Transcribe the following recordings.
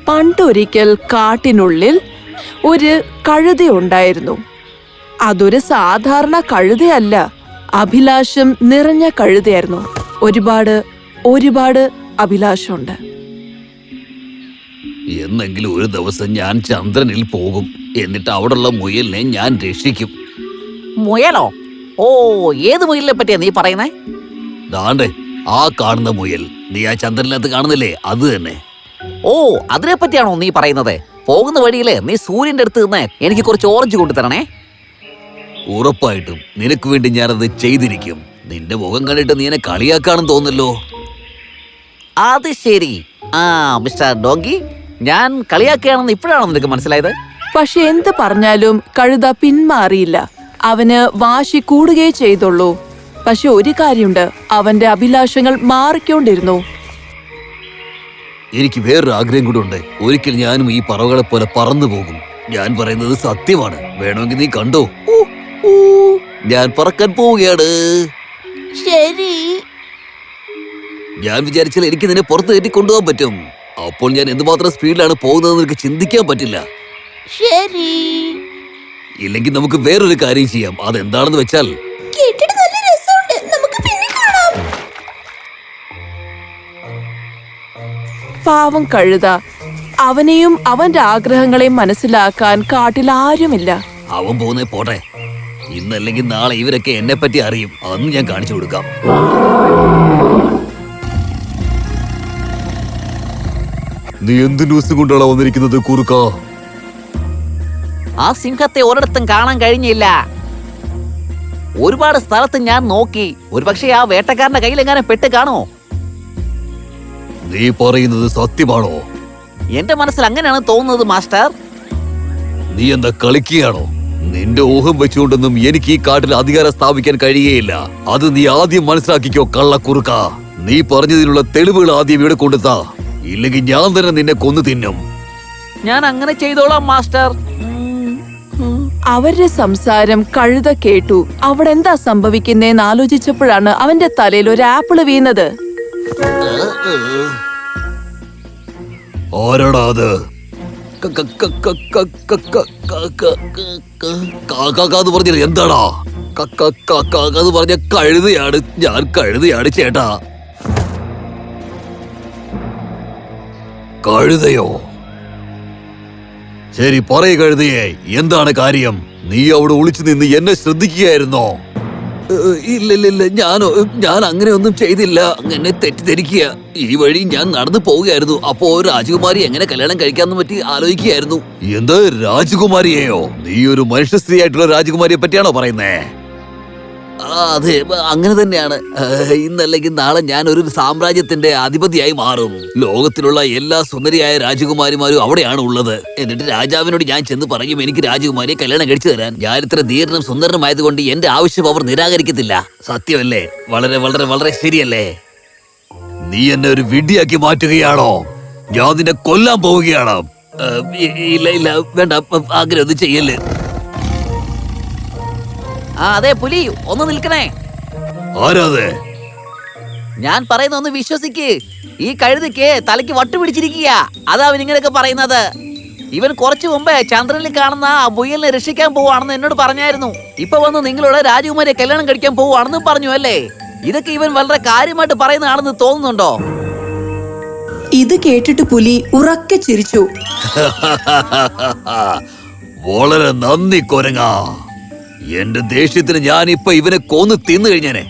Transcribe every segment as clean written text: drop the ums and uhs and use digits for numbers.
പണ്ടൊരിക്കൽ കാട്ടിനുള്ളിൽ ഒരു കഴുതയുണ്ടായിരുന്നു. അതൊരു സാധാരണ കഴുതയല്ല, അഭിലാഷം നിറഞ്ഞ കഴുതയായിരുന്നു. ഒരുപാട് അഭിലാഷമുണ്ട്. എന്നെങ്കിലും ഒരു ദിവസം ഞാൻ ചന്ദ്രനിൽ പോകും. എന്നിട്ട് അവിടെയുള്ള മുയലിനെ ഞാൻ രക്ഷിക്കും. മുയലോ? ഓ, ഏത് മുയലിനെ പറ്റിയാ നീ പറയുന്നേ? ദാണ്ടേ ആ കാണുന്ന മുയൽ, നീ ആ ചന്ദ്രനിനകത്ത് കാണുന്നില്ലേ, അത് തന്നെ. ഓ, അതിനെ പറ്റിയാണോ നീ പറയുന്നത്? പോകുന്ന വഴിയില് നീ സൂര്യന്റെ അടുത്ത് നിന്ന് എനിക്ക് കുറച്ച് ഓറഞ്ച് കൊണ്ടുതരണേ. ഉറപ്പായിട്ടും നിനക്ക് വേണ്ടി ഞാനത് ചെയ്തിരിക്കും. നിന്റെ മുഖം കണ്ടിട്ട് നീ എന്നെ കളിയാക്കാണെന്ന് തോന്നല്ലോ. അത് ശരി. മിസ്റ്റർ ഡോങ്കി, ഞാൻ കളിയാക്കുകയാണെന്ന് ഇപ്പോഴാണോ നിനക്ക് മനസ്സിലായത്? പക്ഷെ എന്ത് പറഞ്ഞാലും കഴുത പിന്മാറിയില്ല. അവന് വാശി കൂടുകയേ ചെയ്തുള്ളൂ. പക്ഷെ ഒരു കാര്യമുണ്ട്, അവന്റെ അഭിലാഷങ്ങൾ മാറിക്കൊണ്ടിരുന്നു. എനിക്ക് വേറൊരു ആഗ്രഹം കൂടെ ഉണ്ട്. ഒരിക്കൽ ഞാനും ഈ പറവകളെ പോലെ പറന്നു പോകും. ഞാൻ പറയുന്നത് സത്യമാണ്. വേണമെങ്കിൽ നീ കണ്ടോ. ഞാൻ പറക്കാൻ പോവുകയാണ്. ശരി. ഞാൻ വിചാരിച്ചാൽ എനിക്ക് നിന്നെ പുറത്ത് കയറ്റി കൊണ്ടുപോകാൻ പറ്റും. അപ്പോൾ ഞാൻ എന്തുമാത്രം സ്പീഡിലാണ് പോകുന്നതെന്ന് നിനക്ക് ചിന്തിക്കാൻ പറ്റില്ല. ശരി. ഇല്ലെങ്കിൽ നമുക്ക് വേറൊരു കാര്യം ചെയ്യാം. അതെന്താണെന്ന് വെച്ചാൽ, പാവം കഴുത, അവനെയും അവന്റെ ആഗ്രഹങ്ങളെയും മനസ്സിലാക്കാൻ കാട്ടിൽ ആരുമില്ല. അവൻ പോകുന്നേ പോട്ടെ. ഇന്നല്ലെങ്കിൽ നാളെ ഇവരൊക്കെ എന്നെ പറ്റി അറിയും. അന്ന് ഞാൻ കാണിച്ചു കൊടുക്കാം. നീ എന്ത് ന്യൂസ് കൊണ്ടാണ് വന്നിരിക്കുന്നത് കുറുക്ക? ആ സിംഹത്തെ ഒരിടത്തും കാണാൻ കഴിഞ്ഞില്ല. ഒരുപാട് സ്ഥലത്ത് ഞാൻ നോക്കി. ഒരുപക്ഷെ ആ വേട്ടക്കാരന്റെ കയ്യിലെങ്ങനെ പെട്ട് കാണോ? നീ പറയുന്നത് സത്യമാണോ? എന്റെ മനസ്സിൽ അങ്ങനെയാണ് തോന്നുന്നത് മാസ്റ്റർ. നീ എന്താ കളിക്കുകയാണോ? നിന്റെ ഊഹം വെച്ചുകൊണ്ടൊന്നും എനിക്ക് ഈ കാട്ടിൽ അധികാരം സ്ഥാപിക്കാൻ കഴിയുകയില്ല. അത് നീ ആദ്യം മനസ്സിലാക്കിക്കോ കള്ളക്കുറുക്ക. നീ പറഞ്ഞതിനുള്ള തെളിവുകൾ ആദ്യം ഇവിടെ കൊണ്ടുത്താ. ഇല്ലെങ്കിൽ ഞാൻ തന്നെ നിന്നെ കൊന്നു തിന്നും. ഞാൻ അങ്ങനെ ചെയ്തോളാം മാസ്റ്റർ. അവരുടെ സംസാരം കഴുത കേട്ടു. അവിടെ എന്താ സംഭവിക്കുന്നേന്ന് ആലോചിച്ചപ്പോഴാണ് അവന്റെ തലയിൽ ഒരു ആപ്പിള് വീണത്. ആരാടാ അത്? പറഞ്ഞത് എന്താടാ? അത് പറഞ്ഞ കഴുതയാണ്. ഞാൻ കഴുതയാണ് ചേട്ടാ. കഴുതയോ? ശരി, പറയ കഴുതയെ, എന്താണ് കാര്യം? നീ അവിടെ ഒളിച്ചു നിന്ന് എന്നെ ശ്രദ്ധിക്കുകയായിരുന്നോ? ഇല്ലില്ല, ഞാൻ അങ്ങനെയൊന്നും ചെയ്തില്ല. അങ്ങനെ തെറ്റിദ്ധരിക്കുക. ഈ വഴി ഞാൻ നടന്നു പോവുകയായിരുന്നു. അപ്പോ രാജകുമാരി എങ്ങനെ കല്യാണം കഴിക്കാന്ന് പറ്റി ആലോചിക്കുകയായിരുന്നു. എന്ത് രാജകുമാരിയെയോ? നീ ഒരു മനുഷ്യ സ്ത്രീ ആയിട്ടുള്ള രാജകുമാരിയെ പറ്റിയാണോ പറയുന്നേ? അതെ, അങ്ങനെ തന്നെയാണ്. ഇന്നല്ലെങ്കിൽ നാളെ ഞാൻ ഒരു സാമ്രാജ്യത്തിന്റെ അധിപതിയായി മാറും. ലോകത്തിലുള്ള എല്ലാ സുന്ദരിയായ രാജകുമാരിമാരും അവിടെയാണ് ഉള്ളത്. എന്നിട്ട് രാജാവിനോട് ഞാൻ ചെന്ന് പറയും എനിക്ക് രാജകുമാരിയെ കല്യാണം കഴിച്ചു തരാൻ. ഞാൻ ഇത്ര ധീരനും സുന്ദരനുമായതുകൊണ്ട് എന്റെ ആവശ്യം അവർ നിരാകരിക്കത്തില്ല. സത്യമല്ലേ? വളരെ വളരെ വളരെ ശരിയല്ലേ? നീ എന്നെ ഒരു വിഡ്ഢിയാക്കി മാറ്റുകയാണോ? ഞാൻ നിന്നെ കൊല്ലാൻ പോവുകയാണ്. ഇല്ല, വേണ്ട, ആഗ്രഹം ഒന്നും ചെയ്യല്ലേ. അതെ പുലി, ഒന്ന് നിൽക്കണേ. ആരാതെ? ഞാൻ പറയുന്ന ഒന്ന് വിശ്വസിക്ക്. ഈ കഴുതയ്ക്ക് തലയ്ക്ക് വട്ടുപിടിച്ചിരിക്കുക. അതാ അവൻ ഇങ്ങനെയൊക്കെ പറയുന്നത്. ഇവൻ കുറച്ചു മുമ്പേ ചന്ദ്രനിൽ കാണുന്ന ആ മുയലിനെ രക്ഷിക്കാൻ പോവാണെന്ന് എന്നോട് പറഞ്ഞായിരുന്നു. ഇപ്പൊ വന്ന് നിങ്ങളോട് രാജകുമാരിയെ കല്യാണം കഴിക്കാൻ പോവാണെന്ന് പറഞ്ഞു അല്ലേ? ഇതൊക്കെ ഇവൻ വളരെ കാര്യമായിട്ട് പറയുന്നതാണെന്ന് തോന്നുന്നുണ്ടോ? ഇത് കേട്ടിട്ട് പുലി ഉറക്കെ ചിരിച്ചു. വളരെ നന്ദി കൊരങ്ങ. എന്റെ ദേഷ്യത്തിന് ഞാൻ ഇപ്പൊ ഇവനെ കൊന്നു തിന്നു കഴിഞ്ഞാനെ.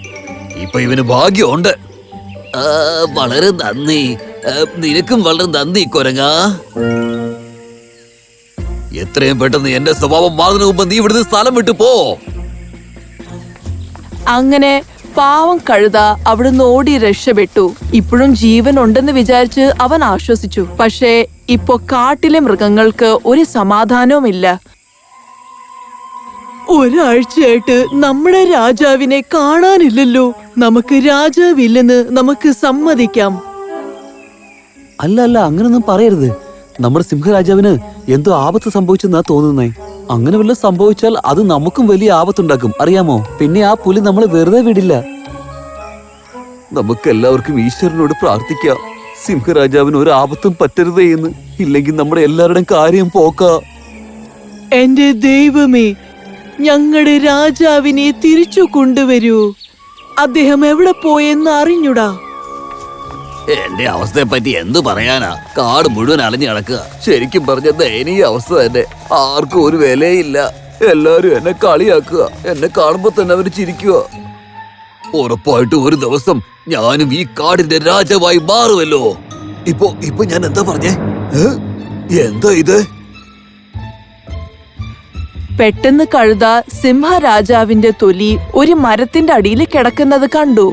ഇപ്പൊ ഇവന് ഭാഗ്യമുണ്ട്. വളരെ നന്ദി. നിനക്കും വളരെ നന്ദി കൊരങ്ങ. എത്രയും പെട്ടെന്ന് എന്റെ സ്വഭാവം മാറുന്നതിന് മുമ്പ് നീ ഇവിടുന്ന് സ്ഥലം വിട്ടു പോ. അങ്ങനെ പാവം കഴുത അവിടുന്ന് ഓടി രക്ഷപ്പെട്ടു. ഇപ്പോഴും ജീവൻ ഉണ്ടെന്ന് വിചാരിച്ച് അവൻ ആശ്വസിച്ചു. പക്ഷേ ഇപ്പോ കാട്ടിലെ മൃഗങ്ങൾക്ക് ഒരു സമാധാനവുമില്ല. ഒരാഴ്ചയായിട്ട് നമ്മുടെ രാജാവിനെ കാണാനില്ലല്ലോ. നമുക്ക് രാജാവില്ലെന്ന് നമുക്ക് സമ്മതിക്കാം. അല്ല, അങ്ങനൊന്നും പറയരുത്. നമ്മുടെ സിംഹരാജാവിന് എന്തോ ആപത്ത് സംഭവിച്ചെന്നാ തോന്നുന്നേ. അങ്ങനെ വല്ല സംഭവിച്ചാൽ അത് നമുക്കും വലിയ ആപത്തുണ്ടാക്കും, അറിയാമോ? പിന്നെ ആ പുലി നമ്മളെ വെറുതെ വിടില്ല. നമുക്ക് എല്ലാവർക്കും ഈശ്വരനോട് പ്രാർത്ഥിക്കാം. സിംഹരാജാവിന് ഒരു ആപത്തും പറ്റരുതേ എന്ന്, ഇല്ലെങ്കിൽ നമ്മുടെ എല്ലാവരുടെയും കാര്യം പോക്കാ. എന്റെ ദൈവമേ, ഞങ്ങളുടെ രാജാവിനെ തിരിച്ചു കൊണ്ടുവരൂ. അദ്ദേഹം എവിടെ പോയെന്ന് അറിഞ്ഞുടാ. എന്റെ അവസ്ഥയെ പറ്റി എന്തു പറയാനാ? കാട് മുഴുവൻ അലഞ്ഞു കിടക്കുക. ശരിക്കും പറഞ്ഞ ദയനീയ അവസ്ഥ തന്നെ. ആർക്കും ഒരു വിലയില്ല. എല്ലാരും എന്നെ കളിയാക്കുക. എന്നെ കാണുമ്പോ തന്നെ അവര് ചിരിക്കുക. ഉറപ്പായിട്ടും ഒരു ദിവസം ഞാനും ഈ കാടിന്റെ രാജാവായി മാറുമല്ലോ. ഇപ്പൊ ഞാൻ എന്താ പറഞ്ഞേ? എന്താ ഇത്? പെട്ടെന്ന് കഴുത സിംഹരാജാവിന്റെ തൊലി ഒരു മരത്തിന്റെ അടിയിൽ കിടക്കുന്നത് കണ്ടു.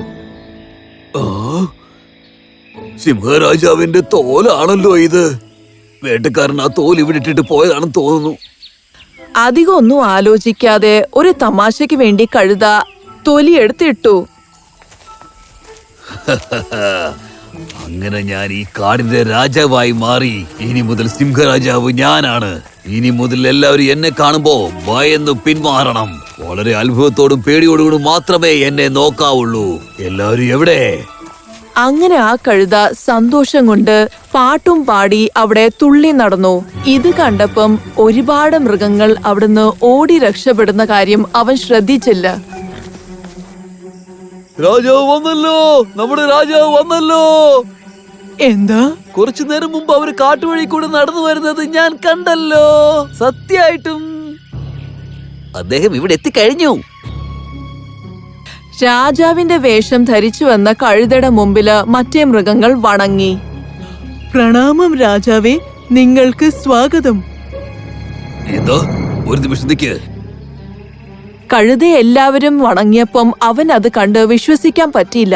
സിംഹരാജാവിന്റെ തോലാണല്ലോ ഇത്. വേട്ടക്കാരൻ ആ തോൽ ഇവിടെ ഇട്ടിട്ട് പോയതാണെന്ന് തോന്നുന്നു. അധികം ഒന്നും ആലോചിക്കാതെ ഒരു തമാശയ്ക്ക് വേണ്ടി കഴുത തൊലി എടുത്തിട്ടു. അങ്ങനെ ഞാൻ ഈ കാടിന്റെ രാജാവായി മാറി. ഇനി മുതൽ സിംഹരാജാവ് ഞാനാണ്. ഇനി മുതൽ എല്ലാവരും എന്നെ കാണുമ്പോ ഭയന്ന് പിന്മാറണം. വളരെ അത്ഭുതത്തോടും പേടിയോടുകൂടി മാത്രമേ എന്നെ നോക്കാവുള്ളൂ. എല്ലാവരും എവിടെ? അങ്ങനെ ആ കഴുത സന്തോഷം കൊണ്ട് പാട്ടും പാടി അവിടെ തുള്ളി നടന്നു. ഇത് കണ്ടപ്പം ഒരുപാട് മൃഗങ്ങൾ അവിടുന്ന് ഓടി രക്ഷപ്പെടുന്ന കാര്യം അവൻ ശ്രദ്ധിച്ചില്ല. രാജാവ് വന്നല്ലോ, നമ്മുടെ രാജാവ് വന്നല്ലോ. എന്താ? കുറച്ചു നേരം മുമ്പ് അവര് കാട്ടുവഴി കൂടെ നടന്നു വരുന്നത് ഞാൻ കണ്ടല്ലോ. സത്യായിട്ടും അദ്ദേഹം ഇവിടെ എത്തിക്കഴിഞ്ഞു. രാജാവിന്റെ വേഷം ധരിച്ചു വന്ന കഴുതയുടെ മുമ്പില് മറ്റേ മൃഗങ്ങൾ വണങ്ങി. പ്രണാമം രാജാവേ, നിങ്ങൾക്ക് സ്വാഗതം. എന്താ? ഒരു നിമിഷം നിൽക്ക്. കഴുതയെ എല്ലാവരും വണങ്ങിയപ്പം അവൻ അത് കണ്ട് വിശ്വസിക്കാൻ പറ്റിയില്ല.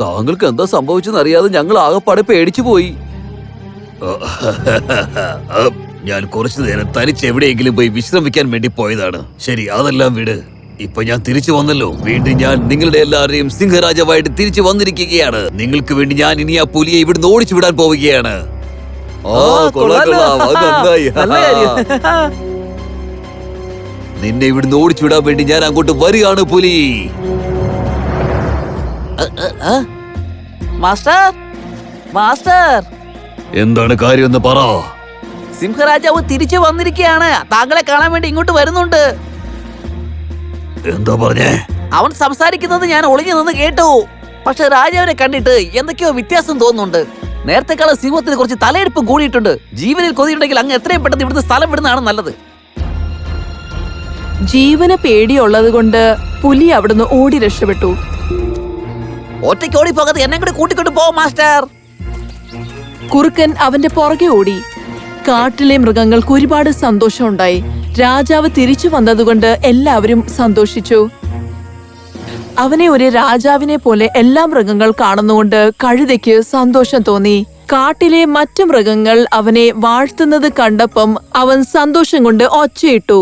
താങ്കൾക്ക് എന്താ സംഭവിച്ചെന്ന് അറിയാതെ ഞങ്ങൾ ആകെപ്പാടെ പേടിച്ചു പോയി. ഞാൻ കുറച്ചു നേരം തനിച്ച് എവിടെയെങ്കിലും പോയി വിശ്രമിക്കാൻ വേണ്ടി പോയതാണ്. ശരി, അതെല്ലാം വിട്. ഇപ്പൊ ഞാൻ തിരിച്ചു വന്നല്ലോ. വീണ്ടും ഞാൻ നിങ്ങളുടെ എല്ലാവരെയും സിംഹരാജാവായിട്ട് തിരിച്ചു വന്നിരിക്കുകയാണ്. നിങ്ങൾക്ക് വേണ്ടി ഞാൻ ഇനി ആ പുലിയെ ഇവിടുന്ന് ഓടിച്ചു വിടാൻ പോവുകയാണ്. നിന്നെ ഇവിടുന്ന് ഓടിച്ചു വിടാൻ വേണ്ടി ഞാൻ അങ്ങോട്ട് വരികയാണ് പുലി. മാസ്റ്റർ, മാസ്റ്റർ, എന്താണ് കാര്യം എന്ന് പറ. സിംഹരാജാവ് തിരിച്ചു വന്നിരിക്കുകയാണ്. താങ്കളെ കാണാൻ വേണ്ടി ഇങ്ങോട്ട് വരുന്നുണ്ട്. എന്താ പറഞ്ഞേ? അവൻ സംസാരിക്കുന്നത് ഞാൻ ഒളിഞ്ഞു നിന്ന് കേട്ടു. പക്ഷെ രാജാവിനെ കണ്ടിട്ട് എന്തൊക്കെയോ വ്യത്യാസം തോന്നുന്നുണ്ട്. നേരത്തെക്കാളും സിംഹത്തിന് കുറച്ച് തലയെടുപ്പും കൂടിയിട്ടുണ്ട്. ജീവനിൽ കൊതിയുണ്ടെങ്കിൽ അങ്ങ് എത്രയും പെട്ടെന്ന് ഇവിടുന്ന് സ്ഥലം വിടുന്നതാണ് നല്ലത്. ജീവന് പേടിയുള്ളത് കൊണ്ട് പുലി അവിടുന്ന് ഓടി രക്ഷപ്പെട്ടു. ഒറ്റയ്ക്ക് ഓടിപ്പോകാതെ എന്നെ കൂടി കൂട്ടിക്കൊണ്ട് പോ മാസ്റ്റർ. കുറുക്കൻ അവന്റെ പുറകെ ഓടി. കാട്ടിലെ മൃഗങ്ങൾക്ക് ഒരുപാട് സന്തോഷമുണ്ടായി. രാജാവ് തിരിച്ചു വന്നതുകൊണ്ട് എല്ലാവരും സന്തോഷിച്ചു. അവനെ ഒരു രാജാവിനെ പോലെ എല്ലാ മൃഗങ്ങൾ കാണുന്നുകൊണ്ട് കഴുതയ്ക്ക് സന്തോഷം തോന്നി. കാട്ടിലെ മറ്റു മൃഗങ്ങൾ അവനെ വാഴ്ത്തുന്നത് കണ്ടപ്പം അവൻ സന്തോഷം കൊണ്ട് ഒച്ചയിട്ടു.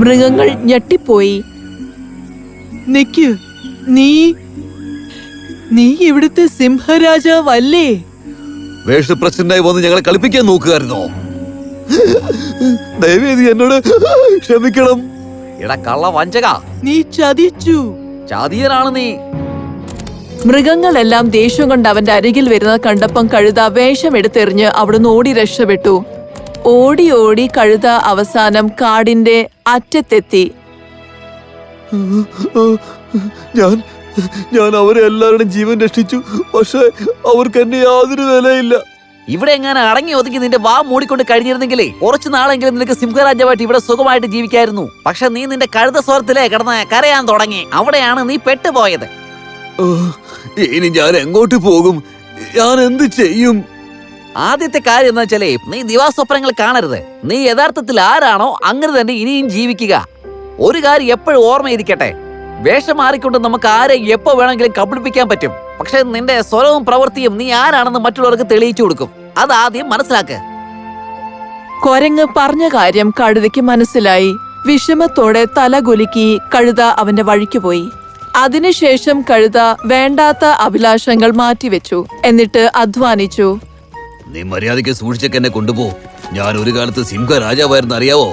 മൃഗങ്ങൾ ഞെട്ടിപ്പോയി. നിക്ക്, നീ ഇവിടുത്തെ സിംഹരാജാവല്ലേ? വേഷപ്രശ്നായി വന്ന് ഞങ്ങളെ കളിപ്പിക്കാൻ നോക്കുകായിരുന്നോ? ദയവേദി എന്നോട് ക്ഷമിക്കണം. എടാ കള്ള വഞ്ചക, നീ ചതിച്ചു. ചാതിയനാണ് നീ. മൃഗങ്ങളെല്ലാം ദേഷ്യം കൊണ്ട് അവന്റെ അരികിൽ വരുന്നത് കണ്ടപ്പം കഴുത വേഷമെടുത്തെറിഞ്ഞ് അവിടുന്ന് ഓടി രക്ഷപ്പെട്ടു. ഓടി ഓടി കഴുത അവസാനം കാടിന്റെ അറ്റത്തെത്തി. ഞാൻ അവരെ എല്ലാവരുടെയും ജീവൻ രക്ഷിച്ചു. പക്ഷെ അവർക്ക് എന്നെ യാതൊരു വിലയില്ല. ഇവിടെ എങ്ങനെ അടങ്ങി ഒതുക്കി നിന്റെ വാ മൂടിക്കൊണ്ട് കഴിഞ്ഞിരുന്നെങ്കിലേ കുറച്ചു നാളെങ്കിലും നിനക്ക് സിംഹരാജാവായിട്ട് ഇവിടെ സുഖമായിട്ട് ജീവിക്കായിരുന്നു. പക്ഷെ നീ നിന്റെ കഴുത സ്വരത്തിലേ കിടന്ന് കരയാൻ തുടങ്ങി. അവിടെയാണ് നീ പെട്ടുപോയത്. ഇനി ഞാൻ എങ്ങോട്ട് പോകും? ഞാൻ എന്ത് ചെയ്യും? ആദ്യത്തെ കാര്യം എന്താ വെച്ചാലേ, നീ ദിവാസ്വപ്നങ്ങൾ കാണരുത്. നീ യഥാർത്ഥത്തിൽ ആരാണോ അങ്ങനെ തന്നെ ഇനിയും ജീവിക്കുക. ഒരു കാര്യം എപ്പോഴും ഓർമ്മയിരിക്കട്ടെ, വേഷം മാറിക്കൊണ്ട് നമുക്ക് ആരെ എപ്പോ വേണമെങ്കിലും കബളിപ്പിക്കാൻ പറ്റും. പക്ഷെ നിന്റെ സ്വരവും പ്രവൃത്തിയും നീ ആരാണെന്ന് മറ്റുള്ളവർക്ക് തെളിയിച്ചു കൊടുക്കും. അതാദ്യം മനസ്സിലാക്ക്. കൊരങ്ങ് പറഞ്ഞ കാര്യം കഴുതയ്ക്ക് മനസ്സിലായി. വിഷമത്തോടെ തലകുലുക്കി കഴുത അവന്റെ വഴിക്ക് പോയി. അതിനുശേഷം കഴുത വേണ്ടാത്ത അഭിലാഷങ്ങൾ മാറ്റിവെച്ചു. എന്നിട്ട് അധ്വാനിച്ചു. നീ മര്യാദയ്ക്ക് സൂക്ഷിച്ചൊക്കെ എന്നെ കൊണ്ടുപോ. ഞാൻ ഒരു കാലത്ത് സിംഹരാജാവായിരുന്നു, അറിയാവോ?